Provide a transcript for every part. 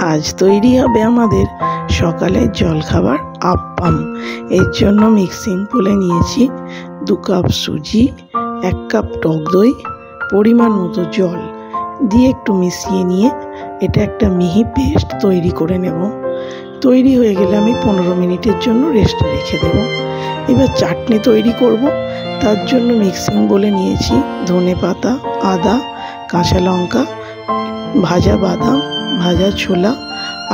আজ তৈরি হবে আমাদের সকালের জলখাবার আপ্পাম। এর জন্য মিক্সিং বলে নিয়েছি 2 কাপ সুজি, 1 কাপ টক দই, পরিমাণ মতো জল দিয়ে একটু মিশিয়ে নিয়ে এটা একটা মিহি পেস্ট তৈরি করে নেব। তৈরি হয়ে গেলে আমি 15 মিনিটের জন্য রেস্টে রেখে দেব। এবার চাটনি তৈরি করব। তার জন্য মিক্সিং বলে নিয়েছি ধনে পাতা, আদা, কাঁচা লঙ্কা, ভাজা বাদাম, ভাজা ছোলা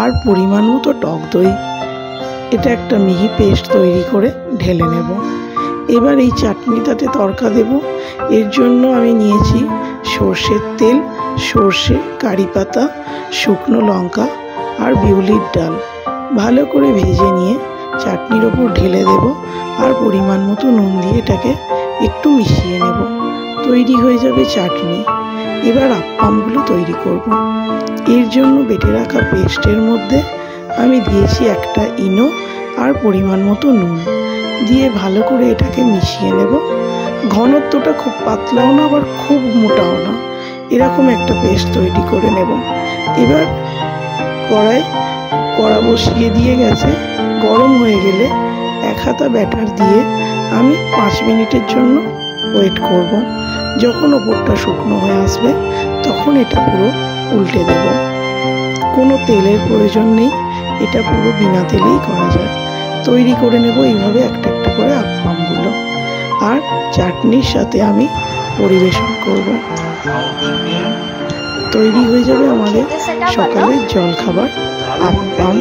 আর পরিমাণ মতো টক দই। এটা একটা মিহি পেস্ট তৈরি করে ঢেলে নেব। এবার এই চাটনিটাতে তড়কা দেব। এর জন্য আমি নিয়েছি সর্ষের তেল, সর্ষে, কারি পাতা, শুকনো লঙ্কা আর বিউলির ডাল। ভালো করে ভেজে নিয়ে চাটনির ওপর ঢেলে দেব আর পরিমাণ মতো নুন দিয়ে এটাকে একটু মিশিয়ে নেব। তৈরি হয়ে যাবে চাটনি। এবার আপ্পামগুলো তৈরি করব। এর জন্য বেটে রাখা পেস্টের মধ্যে আমি দিয়েছি একটা ইনো আর পরিমাণ মতো নুন দিয়ে ভালো করে এটাকে মিশিয়ে নেব। ঘনত্বটা খুব পাতলাও না আবার খুব মোটাও না, এরকম একটা পেস্ট তৈরি করে নেব। এবার কড়া বসিয়ে দিয়ে গেছে, গরম হয়ে গেলে 1 হাতা ব্যাটার দিয়ে আমি 5 মিনিটের জন্য ওয়েট করব। যখন ওপরটা শুকনো হয়ে আসবে তখন এটা পুরো উল্টে দেব। কোনো তেলের প্রয়োজন নেই, এটা পুরো বিনা তেলেই করা যায়। তৈরি করে নেব এইভাবে একটা একটা করে আপ্পামগুলো, আর চাটনির সাথে আমি পরিবেশন করব। তৈরি হয়ে যাবে আমাদের সকালের জলখাবার আপ্পাম।